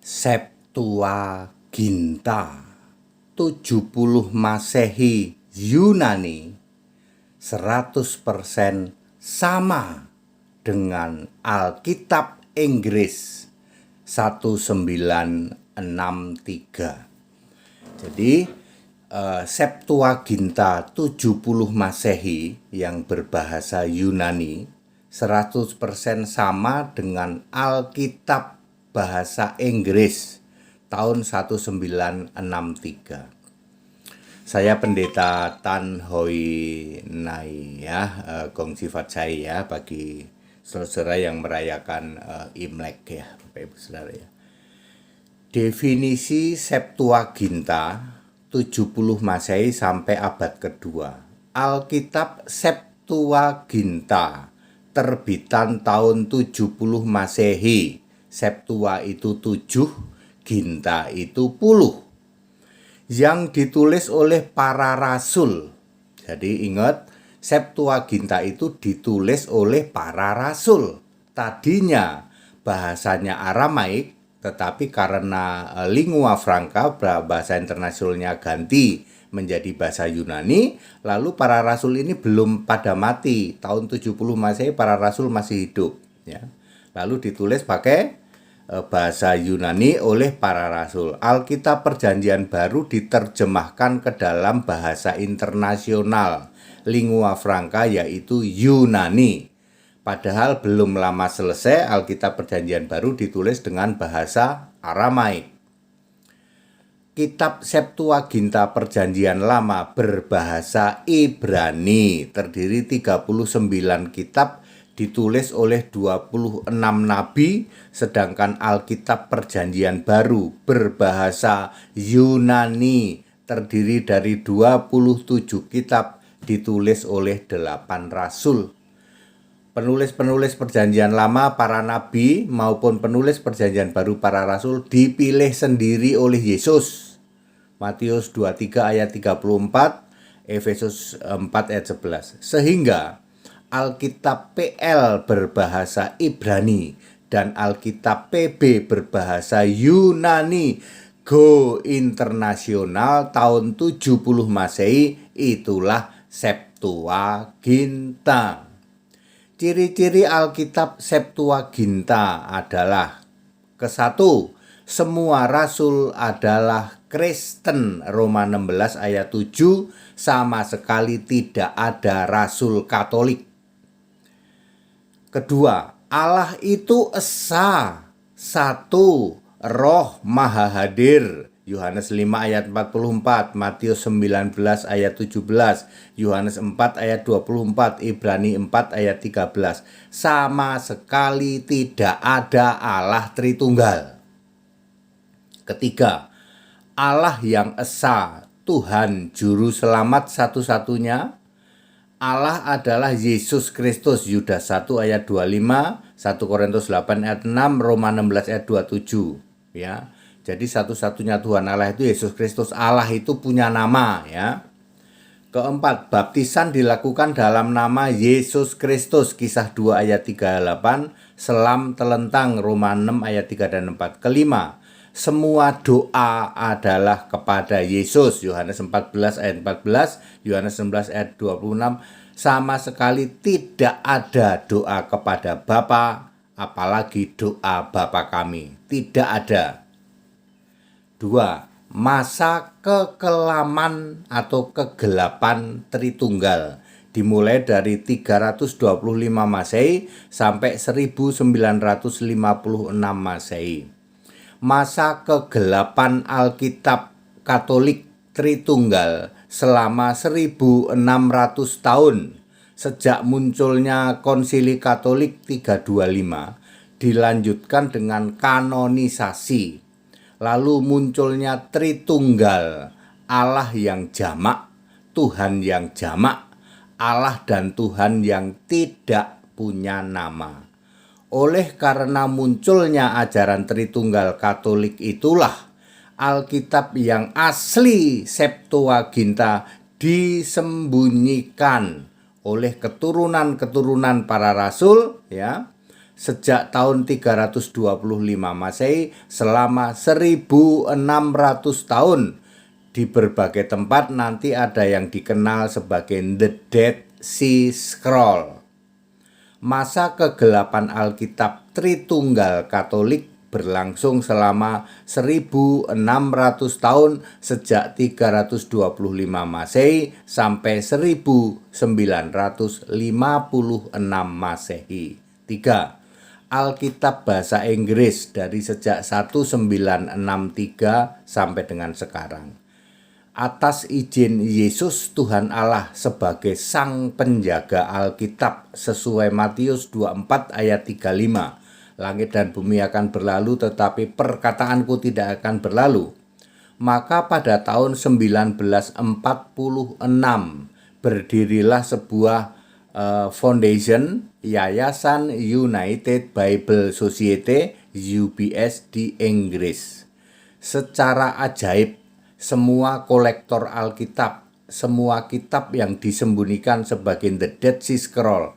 Septuaginta 70 Masehi Yunani 100% sama dengan Alkitab Inggris 1963. Jadi Septuaginta 70 Masehi yang berbahasa Yunani 100% sama dengan Alkitab bahasa Inggris tahun 1963. Saya Pendeta Tan Hoi Nai Gong Sifat saya bagi saudara yang merayakan Imlek ya, Bapak Ibu Saudara ya. Definisi Septuaginta 70 Masehi sampai abad kedua. Alkitab Septuaginta terbitan tahun 70 Masehi. Septua itu 7, Ginta itu 10. Yang ditulis oleh para rasul. Jadi ingat, Septuaginta itu ditulis oleh para rasul. Tadinya bahasanya Aramaik, tetapi karena lingua franca, bahasa internasionalnya ganti menjadi bahasa Yunani, lalu para rasul ini belum pada mati. Tahun 70 Masehi para rasul masih hidup ya. Lalu ditulis pakai bahasa Yunani oleh para rasul. Alkitab Perjanjian Baru diterjemahkan ke dalam bahasa internasional, lingua franca yaitu Yunani. Padahal belum lama selesai Alkitab Perjanjian Baru ditulis dengan bahasa Aramaik. Kitab Septuaginta Perjanjian Lama berbahasa Ibrani, terdiri 39 kitab ditulis oleh 26 nabi, sedangkan Alkitab Perjanjian Baru berbahasa Yunani, terdiri dari 27 kitab ditulis oleh 8 rasul. Penulis-penulis Perjanjian Lama, para nabi maupun penulis Perjanjian Baru, para rasul dipilih sendiri oleh Yesus. Matius 23 ayat 34, Efesus 4 ayat 11. Sehingga Alkitab PL berbahasa Ibrani dan Alkitab PB berbahasa Yunani go internasional tahun 70 Masehi, itulah Septuaginta. Ciri-ciri Alkitab Septuaginta adalah ke-1, semua rasul adalah Kristen, Roma 16 ayat 7, sama sekali tidak ada rasul Katolik. Kedua, Allah itu esa, satu, Roh Maha Hadir. Yohanes 5 ayat 44, Matius 19 ayat 17, Yohanes 4 ayat 24, Ibrani 4 ayat 13. Sama sekali tidak ada Allah Tritunggal. Ketiga, Allah yang esa, Tuhan Juru Selamat satu-satunya. Allah adalah Yesus Kristus, Yudas 1 ayat 25, 1 Korintus 8 ayat 6, Roma 16 ayat 27 ya. Jadi satu-satunya Tuhan Allah itu Yesus Kristus. Allah itu punya nama ya. Keempat, baptisan dilakukan dalam nama Yesus Kristus, Kisah 2 ayat 38, selam telentang, Roma 6 ayat 3 dan 4. Kelima, semua doa adalah kepada Yesus, Yohanes 14 ayat 14, Yohanes 16 ayat 26. Sama sekali tidak ada doa kepada Bapa, apalagi doa Bapa kami. Tidak ada. 2. Masa kekelaman atau kegelapan Tritunggal dimulai dari 325 Masehi sampai 1956 Masehi. Masa kegelapan Alkitab Katolik Tritunggal selama 1600 tahun sejak munculnya Konsili Katolik 325 dilanjutkan dengan kanonisasi, lalu munculnya Tritunggal, Allah yang jamak, Tuhan yang jamak, Allah dan Tuhan yang tidak punya nama. Oleh karena munculnya ajaran Tritunggal Katolik itulah Alkitab yang asli Septuaginta disembunyikan oleh keturunan-keturunan para rasul ya, sejak tahun 325 Masehi selama 1600 tahun. Di berbagai tempat nanti ada yang dikenal sebagai The Dead Sea Scroll. Masa kegelapan Alkitab Tritunggal Katolik berlangsung selama 1600 tahun sejak 325 Masehi sampai 1956 Masehi. 3. Alkitab bahasa Inggris dari sejak 1963 sampai dengan sekarang. Atas izin Yesus Tuhan Allah sebagai Sang Penjaga Alkitab sesuai Matius 24 ayat 35. Langit dan bumi akan berlalu tetapi perkataanku tidak akan berlalu. Maka pada tahun 1946 berdirilah sebuah foundation Yayasan United Bible Society UBS di Inggris. Secara ajaib semua kolektor Alkitab, semua kitab yang disembunyikan sebagai The Dead Sea Scroll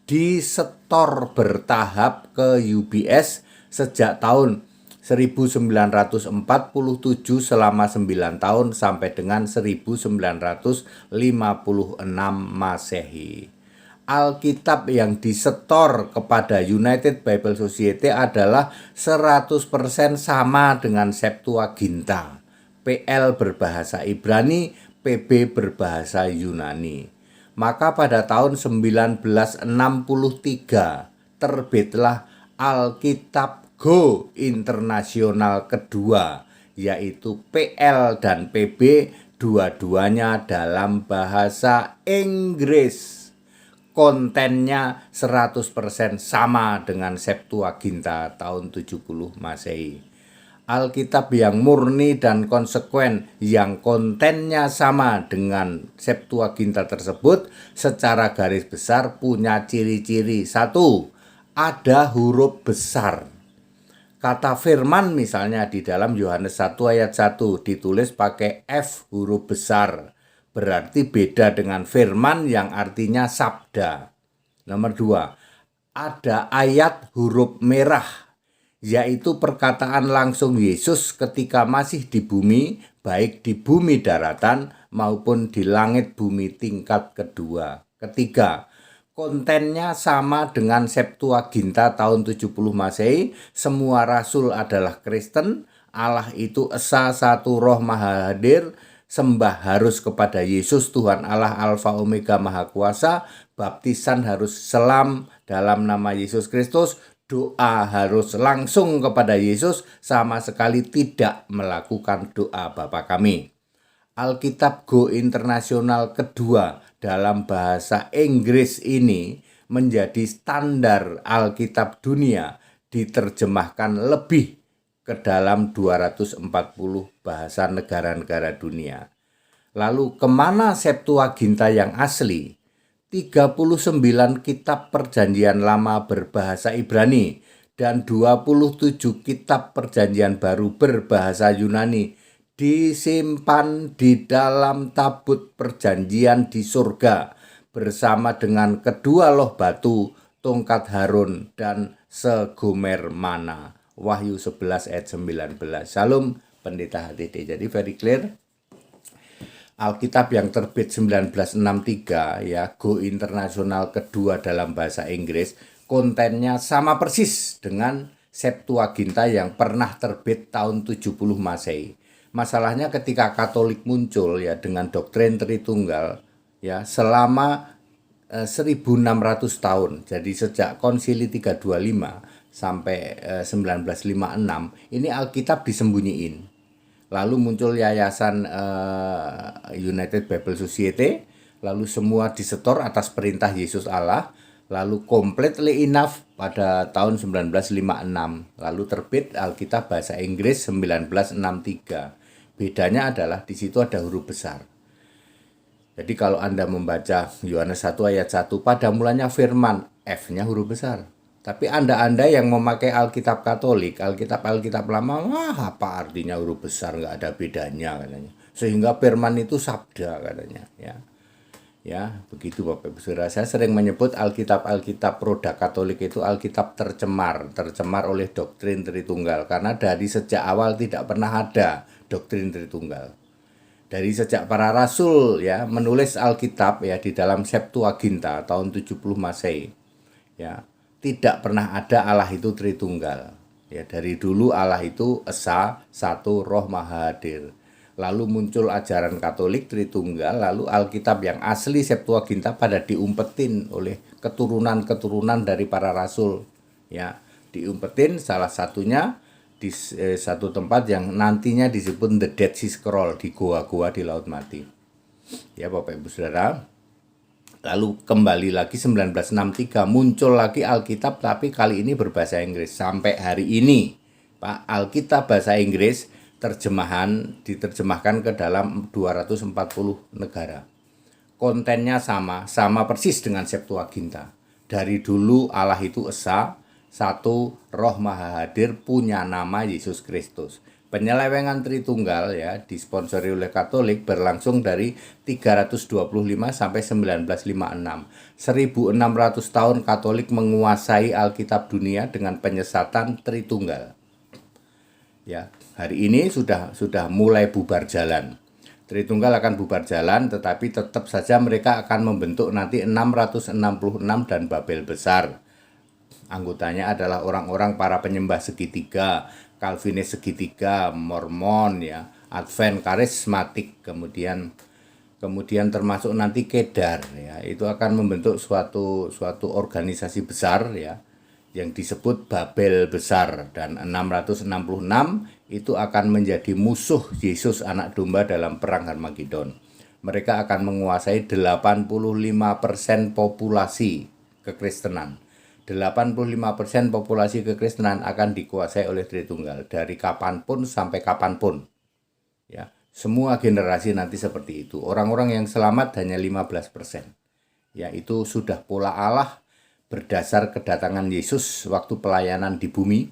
disetor bertahap ke UBS sejak tahun 1947 selama 9 tahun sampai dengan 1956 Masehi. Alkitab yang disetor kepada United Bible Society adalah 100% sama dengan Septuaginta. PL berbahasa Ibrani, PB berbahasa Yunani. Maka pada tahun 1963 terbitlah Alkitab Go Internasional kedua, yaitu PL dan PB dua-duanya dalam bahasa Inggris. Kontennya 100% sama dengan Septuaginta tahun 70 Masehi. Alkitab yang murni dan konsekuen yang kontennya sama dengan Septuaginta tersebut secara garis besar punya ciri-ciri. 1. Ada huruf besar. Kata firman misalnya di dalam Yohanes 1 ayat 1 ditulis pakai F huruf besar. Berarti beda dengan firman yang artinya sabda. Nomor 2. Ada ayat huruf merah, yaitu perkataan langsung Yesus ketika masih di bumi, baik di bumi daratan maupun di langit bumi tingkat kedua. Ketiga, kontennya sama dengan Septuaginta tahun 70 Masehi, semua rasul adalah Kristen, Allah itu Esa Satu Roh Maha Hadir, sembah harus kepada Yesus Tuhan Allah Alfa Omega Maha Kuasa, baptisan harus selam dalam nama Yesus Kristus, doa harus langsung kepada Yesus, sama sekali tidak melakukan doa Bapa kami. Alkitab Go Internasional kedua dalam bahasa Inggris ini menjadi standar Alkitab dunia, diterjemahkan lebih ke dalam 240 bahasa negara-negara dunia. Lalu kemana Septuaginta yang asli? 39 kitab perjanjian lama berbahasa Ibrani dan 27 kitab perjanjian baru berbahasa Yunani disimpan di dalam tabut perjanjian di surga bersama dengan kedua loh batu, tongkat Harun, dan segomer mana. Wahyu 11 ayat 19. Salam Pendeta HTD. Jadi very clear. Alkitab yang terbit 1963 ya, Go Internasional kedua dalam bahasa Inggris, kontennya sama persis dengan Septuaginta yang pernah terbit tahun 70 Masehi. Masalahnya ketika Katolik muncul ya dengan doktrin Tritunggal ya selama 1600 tahun. Jadi sejak Konsili 325 sampai 1956 ini Alkitab disembunyiin. Lalu muncul Yayasan United Bible Society, lalu semua disetor atas perintah Yesus Allah, lalu completely enough pada tahun 1956, lalu terbit Alkitab bahasa Inggris 1963. Bedanya adalah di situ ada huruf besar. Jadi kalau Anda membaca Yohanes 1 ayat 1, pada mulanya firman, F-nya huruf besar. Tapi Anda yang memakai Alkitab Katolik, Alkitab lama, wah apa artinya huruf besar, nggak ada bedanya katanya. Sehingga firman itu sabda katanya. Ya. Ya, begitu Bapak Ibu Saudara. Saya sering menyebut Alkitab produk Katolik itu Alkitab tercemar oleh doktrin Tritunggal karena dari sejak awal tidak pernah ada doktrin Tritunggal. Dari sejak para rasul ya menulis Alkitab ya di dalam Septuaginta tahun 70 Masehi ya, tidak pernah ada Allah itu Tritunggal. Ya, dari dulu Allah itu Esa, satu, Roh Maha Hadir. Lalu muncul ajaran Katolik Tritunggal, lalu Alkitab yang asli Septuaginta pada diumpetin oleh keturunan-keturunan dari para rasul. Ya, diumpetin salah satunya di satu tempat yang nantinya disebut The Dead Sea Scroll di goa-goa di Laut Mati. Ya, Bapak Ibu Saudara. Lalu kembali lagi 1963 muncul lagi Alkitab tapi kali ini berbahasa Inggris. Sampai hari ini Pak, Alkitab bahasa Inggris diterjemahkan ke dalam 240 negara. Kontennya sama persis dengan Septuaginta. Dari dulu Allah itu Esa, satu, Roh Maha Hadir, punya nama Yesus Kristus. Penyelewengan Tritunggal ya disponsori oleh Katolik berlangsung dari 325 sampai 1956. 1600 tahun Katolik menguasai Alkitab dunia dengan penyesatan Tritunggal. Ya, hari ini sudah mulai bubar jalan. Tritunggal akan bubar jalan, tetapi tetap saja mereka akan membentuk nanti 666 dan Babel besar. Anggotanya adalah orang-orang para penyembah segitiga, Calvinis segitiga, Mormon ya, Advent karismatik, kemudian termasuk nanti Kedar ya. Itu akan membentuk suatu organisasi besar ya yang disebut Babel besar, dan 666 itu akan menjadi musuh Yesus anak domba dalam perang Harmagedon. Mereka akan menguasai 85% populasi kekristenan. 85% populasi kekristenan akan dikuasai oleh Tritunggal dari kapanpun sampai kapanpun. Ya, semua generasi nanti seperti itu. Orang-orang yang selamat hanya 15%. Ya, itu sudah pola Allah berdasar kedatangan Yesus waktu pelayanan di bumi.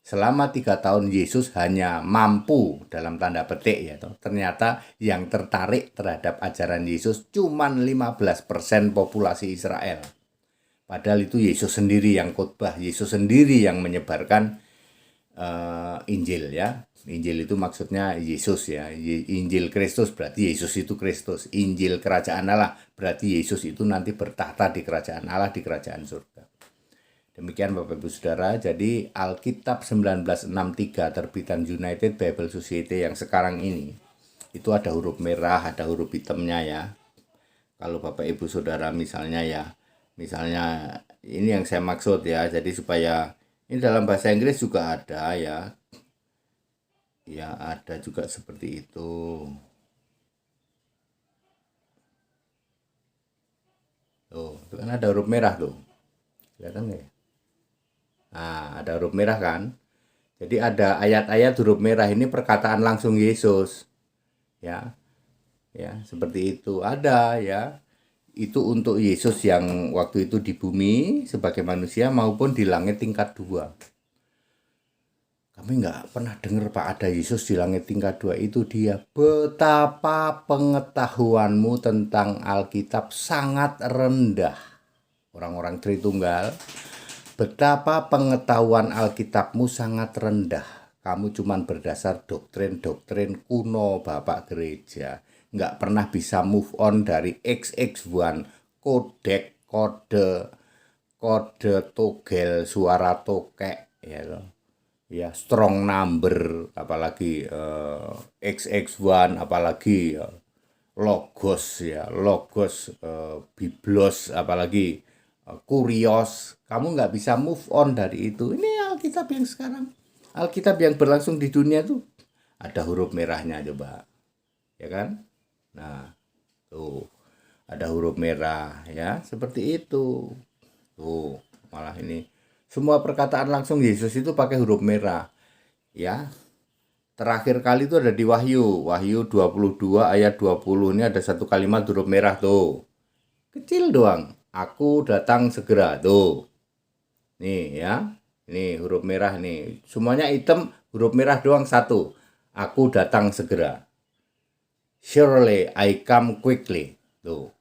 Selama 3 tahun Yesus hanya mampu dalam tanda petik ya, ternyata yang tertarik terhadap ajaran Yesus cuman 15% populasi Israel. Padahal itu Yesus sendiri yang khotbah, Yesus sendiri yang menyebarkan Injil ya. Injil itu maksudnya Yesus ya. Injil Kristus berarti Yesus itu Kristus. Injil kerajaan Allah berarti Yesus itu nanti bertahta di kerajaan Allah, di kerajaan surga. Demikian Bapak Ibu Saudara. Jadi Alkitab 1963 terbitan United Bible Society yang sekarang ini itu ada huruf merah, ada huruf hitamnya ya. Kalau Bapak Ibu Saudara misalnya ini yang saya maksud ya. Jadi supaya ini dalam bahasa Inggris juga ada ya. Ya, ada juga seperti itu. Tuh, itu kan ada huruf merah tuh. Kelihatan nggak ya? Nah, ada huruf merah kan? Jadi ada ayat-ayat huruf merah ini perkataan langsung Yesus. Ya. Ya, seperti itu. Ada ya. Itu untuk Yesus yang waktu itu di bumi sebagai manusia maupun di langit tingkat 2. Kami nggak pernah dengar Pak ada Yesus di langit tingkat 2. Itu dia. Betapa pengetahuanmu tentang Alkitab sangat rendah. Orang-orang Tritunggal, betapa pengetahuan Alkitabmu sangat rendah. Kamu cuma berdasar doktrin-doktrin kuno Bapak Gereja. Nggak pernah bisa move on dari XX1, kodek, kode togel, suara tokek ya loh. Ya, strong number, apalagi XX1, apalagi logos ya, biblos, apalagi kurios. Kamu nggak bisa move on dari itu. Ini Alkitab yang sekarang, Alkitab yang berlangsung di dunia tuh ada huruf merahnya coba, ya kan? Nah, tuh ada huruf merah ya, seperti itu. Tuh, malah ini semua perkataan langsung Yesus itu pakai huruf merah. Ya. Terakhir kali itu ada di Wahyu 22 ayat 20. Ini ada satu kalimat huruf merah tuh. Kecil doang. Aku datang segera tuh. Nih ya. Ini huruf merah nih. Semuanya hitam, huruf merah doang satu. Aku datang segera. Surely I come quickly. Tuh.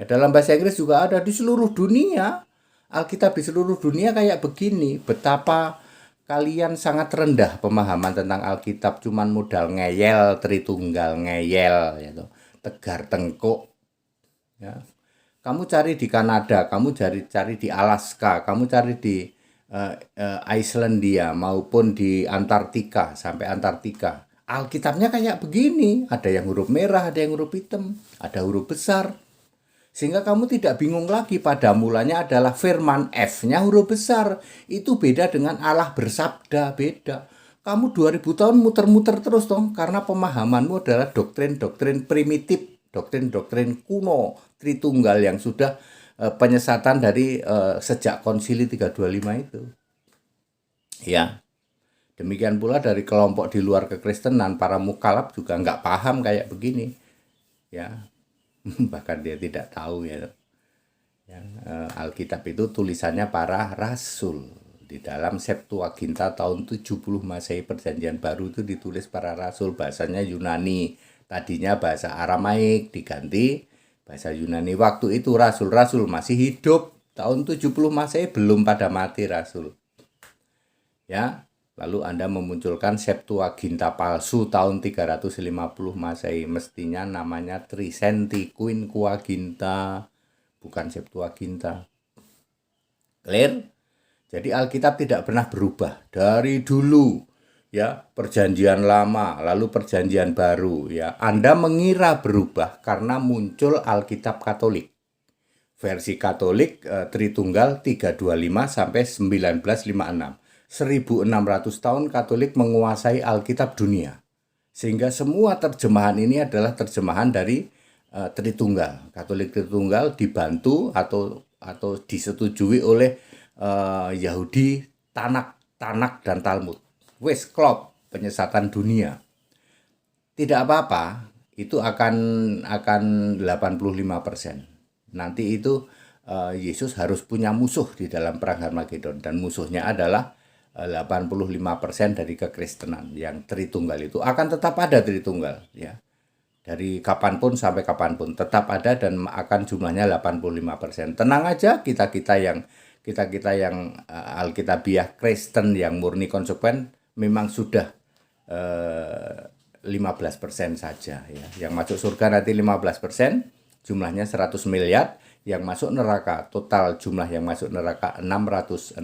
Ya, dalam bahasa Inggris juga ada di seluruh dunia. Alkitab di seluruh dunia kayak begini. Betapa kalian sangat rendah pemahaman tentang Alkitab, cuman modal ngeyel, Tritunggal ngeyel, gitu. Tegar tengkuk. Ya. Kamu cari di Kanada, kamu cari di Alaska, kamu cari di Islandia maupun di Antartika sampai Antartika. Alkitabnya kayak begini, ada yang huruf merah, ada yang huruf hitam, ada huruf besar. Sehingga kamu tidak bingung lagi, pada mulanya adalah firman, F-nya huruf besar. Itu beda dengan Allah bersabda, beda. Kamu 2000 tahun muter-muter terus dong, karena pemahamanmu adalah doktrin-doktrin primitif, doktrin-doktrin kuno, Tritunggal yang sudah penyesatan dari sejak konsili 325 itu. Ya, demikian pula dari kelompok di luar kekristenan, para mukalaf juga nggak paham kayak begini. Ya, bahkan dia tidak tahu ya. Alkitab itu tulisannya para rasul. Di dalam Septuaginta tahun 70 Masehi Perjanjian Baru itu ditulis para rasul, bahasanya Yunani. Tadinya bahasa Aramaik diganti bahasa Yunani. Waktu itu rasul-rasul masih hidup. Tahun 70 Masehi belum pada mati rasul. Ya, lalu Anda memunculkan Septuaginta palsu tahun 350 Masehi. Mestinya namanya Trisenti Quinquaginta, bukan Septuaginta. Clear? Jadi Alkitab tidak pernah berubah dari dulu. Ya, perjanjian lama, lalu perjanjian baru. Ya, Anda mengira berubah karena muncul Alkitab Katolik. Versi Katolik Tritunggal 325 sampai 1956. 1600 tahun Katolik menguasai Alkitab dunia. Sehingga semua terjemahan ini adalah terjemahan dari Tritunggal. Katolik Tritunggal dibantu atau disetujui oleh Yahudi, Tanak dan Talmud. Wes klop, penyesatan dunia. Tidak apa-apa, itu akan 85%. Nanti itu Yesus harus punya musuh di dalam perang Harmagedon, dan musuhnya adalah 85% dari kekristenan yang Tritunggal itu. Akan tetap ada Tritunggal, ya. Dari kapanpun sampai kapanpun tetap ada dan akan jumlahnya 85%. Tenang aja, kita yang Alkitabiah Kristen yang murni konsekuen memang sudah 15% saja, ya. Yang masuk surga nanti 15%, jumlahnya 100 miliar. Yang masuk neraka, total jumlah yang masuk neraka 666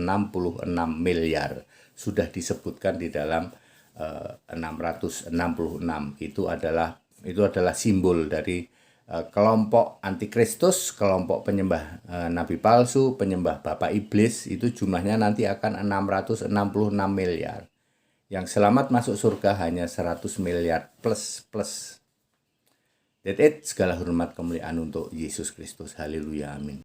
miliar. Sudah disebutkan di dalam 666. Itu adalah simbol dari kelompok antikristus, kelompok penyembah nabi palsu, penyembah bapak iblis. Itu jumlahnya nanti akan 666 miliar. Yang selamat masuk surga hanya 100 miliar plus. That's it. Segala hormat kemuliaan untuk Yesus Kristus. Haleluya. Amin.